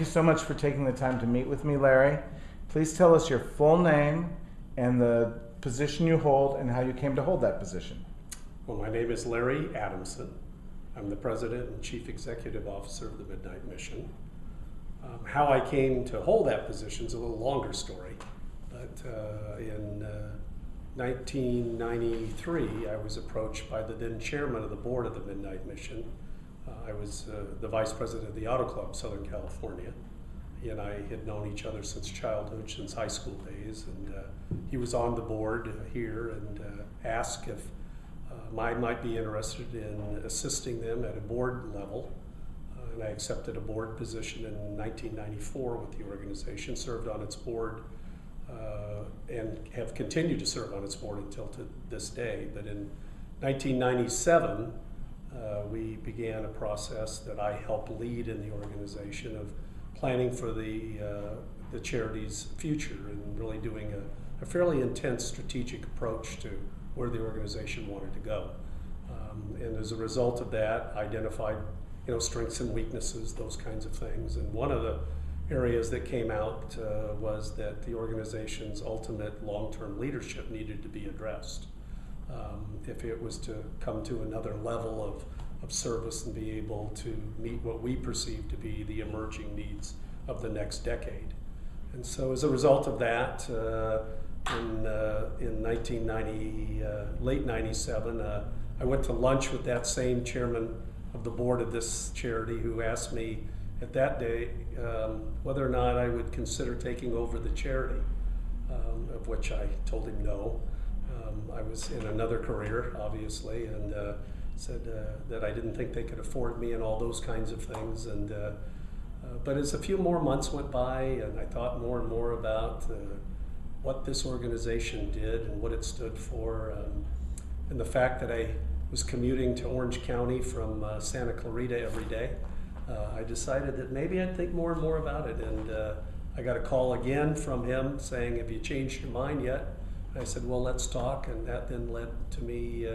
so much for taking the time to meet with me, Larry. Please tell us your full name and the position you hold and how you came to hold that position. Well, my name is Larry Adamson. I'm the President and Chief Executive Officer of the Midnight Mission. How I came to hold that position is a little longer story, but in 1993, I was approached by the then chairman of the board of the Midnight Mission. I was the vice president of the Auto Club, Southern California. He and I had known each other since childhood, since high school days, and he was on the board here and asked if I might be interested in assisting them at a board level. And I accepted a board position in 1994 with the organization, served on its board, and have continued to serve on its board until to this day. But in 1997, we began a process that I helped lead in the organization of planning for the charity's future and really doing a fairly intense strategic approach to where the organization wanted to go. And as a result of that, identified strengths and weaknesses, those kinds of things. And one of the areas that came out was that the organization's ultimate long-term leadership needed to be addressed. If it was to come to another level of service and be able to meet what we perceive to be the emerging needs of the next decade. And so as a result of that, in 1990, late 97, I went to lunch with that same chairman of the board of this charity who asked me at that day whether or not I would consider taking over the charity, of which I told him no. I was in another career, obviously, and said that I didn't think they could afford me and all those kinds of things. And but as a few more months went by and I thought more and more about what this organization did and what it stood for, and the fact that I was commuting to Orange County from Santa Clarita every day, I decided that maybe I'd think more and more about it. And I got a call again from him saying, "Have you changed your mind yet?" And I said, "Well, let's talk." And that then led to me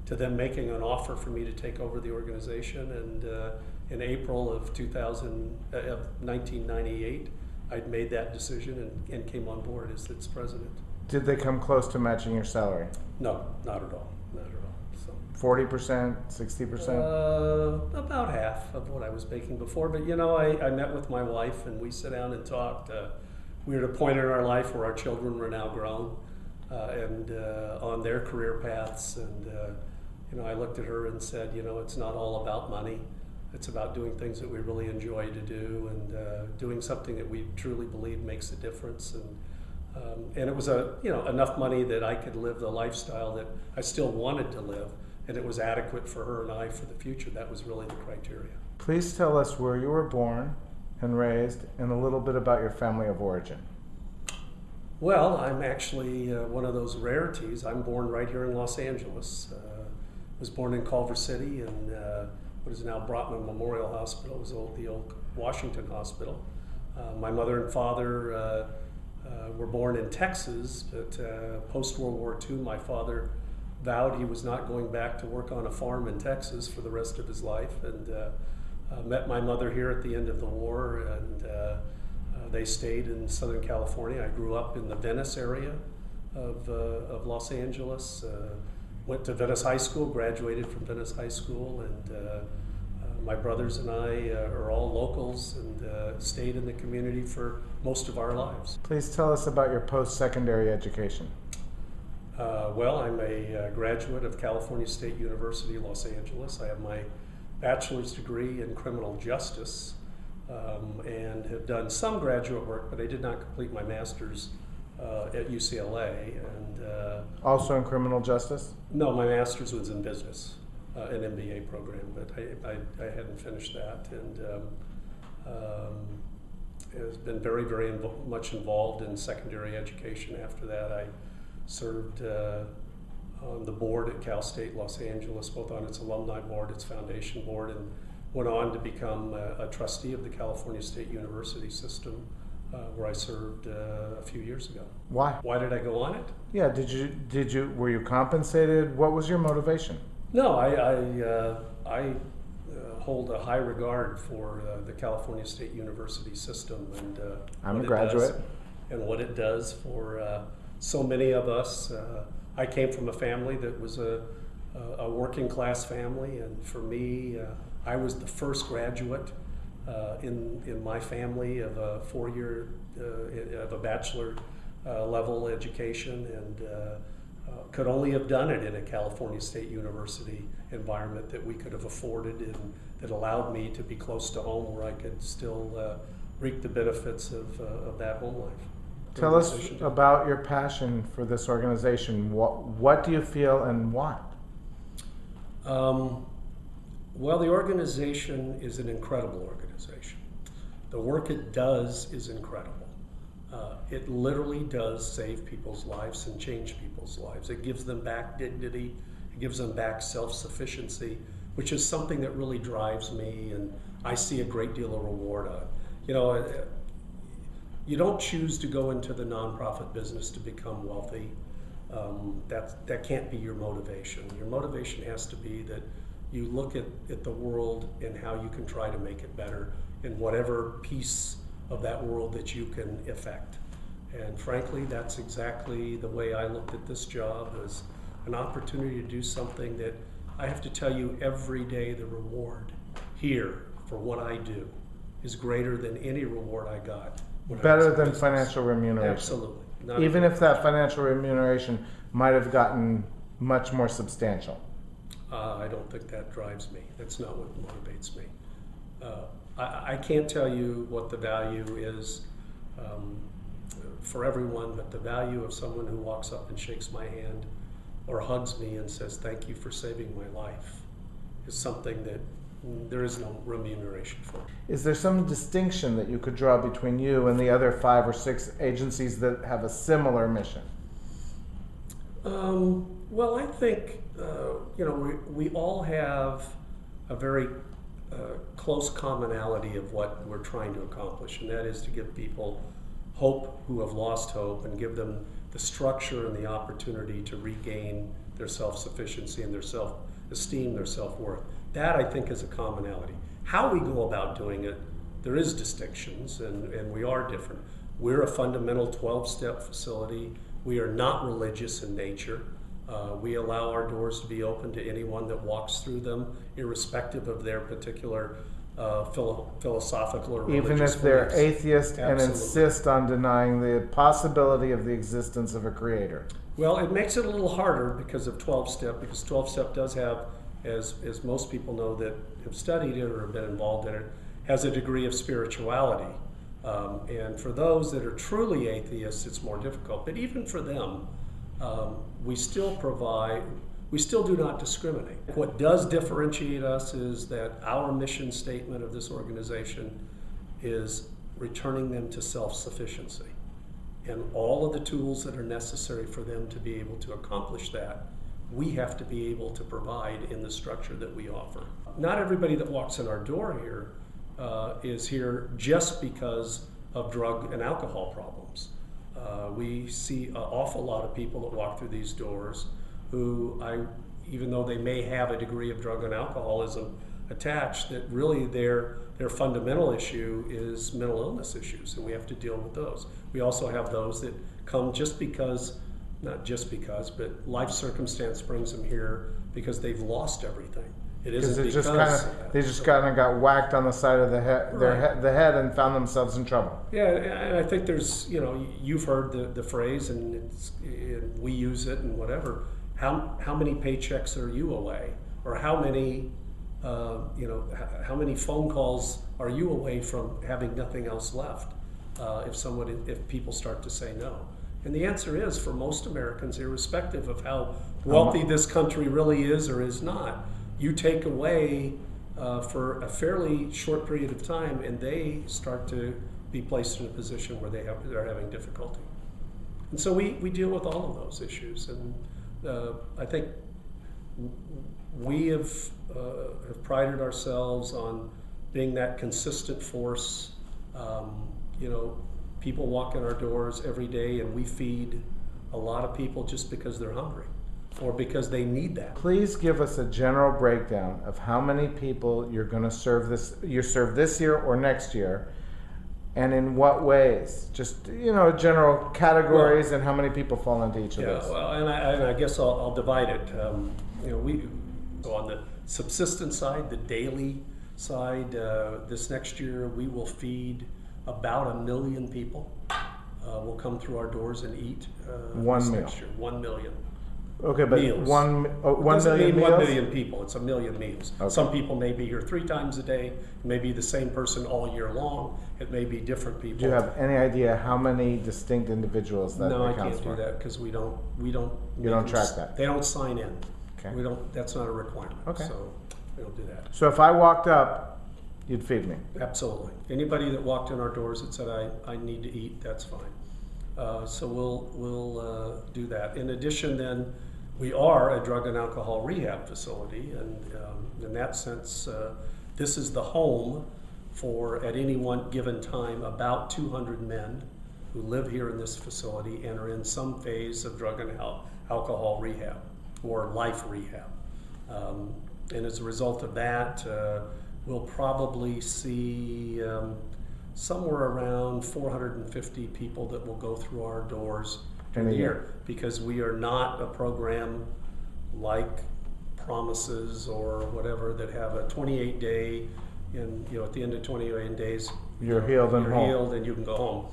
to them making an offer for me to take over the organization. And in April of 1998, I'd made that decision and came on board as its president. Did they come close to matching your salary? No, not at all. Not at all. So 40%, 60%? About half of what I was making before. But I met with my wife and we sat down and talked. We were at a point in our life where our children were now grown and on their career paths. And I looked at her and said, it's not all about money. It's about doing things that we really enjoy to do and doing something that we truly believe makes a difference. And it was enough money that I could live the lifestyle that I still wanted to live, and it was adequate for her and I for the future. That was really the criteria. Please tell us where you were born and raised and a little bit about your family of origin. Well, I'm actually one of those rarities. I'm born right here in Los Angeles. Was born in Culver City in what is now Brotman Memorial Hospital. It was the old Washington Hospital. My mother and father were born in Texas, but post-World War II, my father vowed he was not going back to work on a farm in Texas for the rest of his life, and met my mother here at the end of the war, and they stayed in Southern California. I grew up in the Venice area of Los Angeles, went to Venice High School, graduated from Venice High School, and my brothers and I are all locals and stayed in the community for most of our lives. Please tell us about your post-secondary education. Well, I'm a graduate of California State University, Los Angeles. I have my bachelor's degree in criminal justice and have done some graduate work, but I did not complete my master's at UCLA. And also in criminal justice? No, my master's was in business, an MBA program, but I hadn't finished that. And has been very, very much involved in secondary education after that. I served on the board at Cal State Los Angeles, both on its alumni board, its foundation board, and went on to become a trustee of the California State University system, where I served a few years ago. Why? Why did I go on it? Yeah, were you compensated? What was your motivation? No, I hold a high regard for the California State University system and I'm what a it graduate. does and what it does for so many of us. I came from a family that was a working class family, and for me, I was the first graduate in my family of a 4-year of a bachelor level education, and could only have done it in a California State University environment that we could have afforded and that allowed me to be close to home, where I could still reap the benefits of that home life. Tell us about your passion for this organization. What do you feel and why? Well, the organization is an incredible organization. The work it does is incredible. It literally does save people's lives and change people's lives. It gives them back dignity. It gives them back self-sufficiency, which is something that really drives me, and I see a great deal of reward on. You know, you don't choose to go into the nonprofit business to become wealthy. That can't be your motivation. Your motivation has to be that you look at the world and how you can try to make it better in whatever piece of that world that you can affect. And frankly, that's exactly the way I looked at this job, as an opportunity to do something that I have to tell you, every day the reward here for what I do is greater than any reward I got. Better than financial remuneration. Absolutely. Even if that financial remuneration might have gotten much more substantial. I don't think that drives me. That's not what motivates me. I can't tell you what the value is for everyone, but the value of someone who walks up and shakes my hand or hugs me and says, "Thank you for saving my life," is something that there is no remuneration for. Is there some distinction that you could draw between you and the other 5 or 6 agencies that have a similar mission? Well, I think we all have a very close commonality of what we're trying to accomplish, and that is to give people hope who have lost hope, and give them the structure and the opportunity to regain their self-sufficiency and their self-esteem, their self-worth. That, I think, is a commonality. How we go about doing it, there is distinctions, and we are different. We're a fundamental 12-step facility. We are not religious in nature. We allow our doors to be open to anyone that walks through them, irrespective of their particular philosophical or religious Even if they're beliefs. atheist and Absolutely. insist on denying the possibility of the existence of a creator. Well, it makes it a little harder because of 12-step, because 12-step does have, as most people know that have studied it or have been involved in it, has a degree of spirituality. And for those that are truly atheists, it's more difficult. But even for them, we still do not discriminate. What does differentiate us is that our mission statement of this organization is returning them to self-sufficiency. And all of the tools that are necessary for them to be able to accomplish that, we have to be able to provide in the structure that we offer. Not everybody that walks in our door here is here just because of drug and alcohol problems. We see an awful lot of people that walk through these doors who, even though they may have a degree of drug and alcoholism attached, that really their fundamental issue is mental illness issues, and we have to deal with those. We also have those that come just because, not just because, but life circumstance brings them here because they've lost everything. It isn't because they just kind of got whacked on the side of the head, Right. the head, and found themselves in trouble. Yeah, and I think there's, you've heard the phrase, and we use it and whatever. How many paychecks are you away, or how many phone calls are you away from having nothing else left? If people start to say no, and the answer is, for most Americans, irrespective of how wealthy this country really is or is not, you take away for a fairly short period of time, and they start to be placed in a position where they're having difficulty. And so we deal with all of those issues, and I think we have prided ourselves on being that consistent force. People walk in our doors every day, and we feed a lot of people just because they're hungry. or because they need that. Please give us a general breakdown of how many people you're going to serve this year or next year, and in what ways. Just, general categories and how many people fall into each of Yeah, those. well, and I guess I'll divide it. We go on the subsistence side, the daily side. This next year, we will feed about 1 million people. Will come through our doors and eat. One meal. Next year, 1 million. Okay, but Meals. 1 Doesn't million mean meals? 1 million people. It's 1 million meals. Okay. Some people may be here 3 times a day. It may be the same person all year long. It may be different people. Do you have any idea how many distinct individuals that No, I accounts can't for? do that because we don't. You don't track that? They don't sign in. Okay. We don't. That's not a requirement. Okay. So we don't do that. So if I walked up, you'd feed me? Absolutely. Anybody that walked in our doors that said I need to eat, that's fine. So we'll do that. In addition, then we are a drug and alcohol rehab facility, and in that sense, this is the home for, at any one given time, about 200 men who live here in this facility and are in some phase of drug and alcohol rehab or life rehab. And as a result of that, we'll probably see somewhere around 450 people that will go through our doors In a the year. because we are not a program like Promises or whatever that have a 28-day, and at the end of 28 days You're healed and you're whole. healed and you can go home.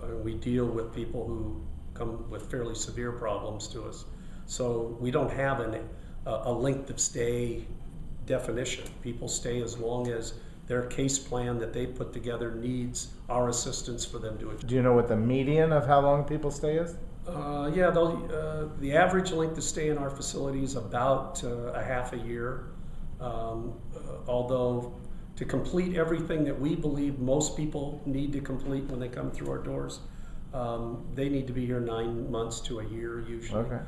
And we deal with people who come with fairly severe problems to us, so we don't have a length of stay definition. People stay as long as their case plan that they put together needs our assistance for them to achieve. Do you know what the median of how long people stay is? Yeah, the average length of stay in our facility is about a half a year. Although to complete everything that we believe most people need to complete when they come through our doors, they need to be here 9 months to a year usually. Okay.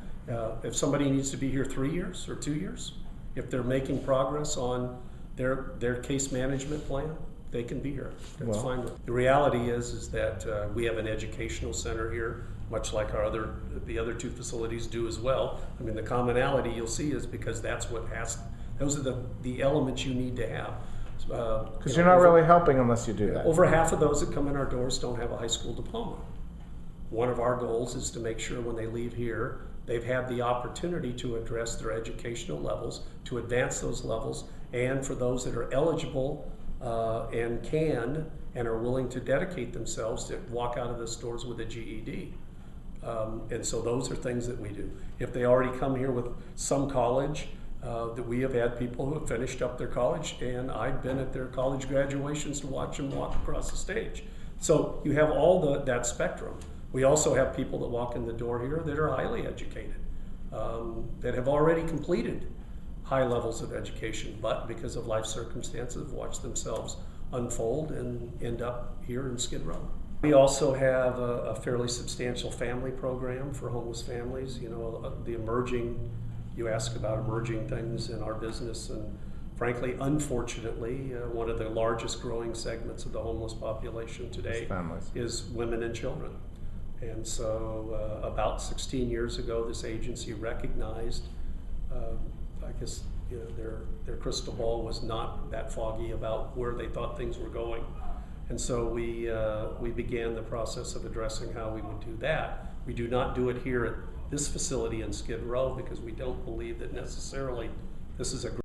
If somebody needs to be here 3 years or 2 years, if they're making progress on their case management plan, they can be here. That's Well. fine. The reality is that we have an educational center here, much like the other 2 facilities do as well. I mean, the commonality you'll see is because that's what those are the elements you need to have. Because you're not really helping unless you do that. Over half of those that come in our doors don't have a high school diploma. One of our goals is to make sure when they leave here, they've had the opportunity to address their educational levels, to advance those levels, and for those that are eligible and can and are willing to dedicate themselves to walk out of the doors with a GED. And so those are things that we do. If they already come here with some college, that we have had people who have finished up their college, and I've been at their college graduations to watch them walk across the stage. So you have all that spectrum. We also have people that walk in the door here that are highly educated, that have already completed high levels of education, but because of life circumstances, watch themselves unfold and end up here in Skid Row. We also have a fairly substantial family program for homeless families. You ask about emerging things in our business, and frankly, unfortunately, one of the largest growing segments of the homeless population today Families. is women and children. And so about 16 years ago, this agency recognized, I guess their crystal ball was not that foggy about where they thought things were going. And so we began the process of addressing how we would do that. We do not do it here at this facility in Skid Row because we don't believe that necessarily this is a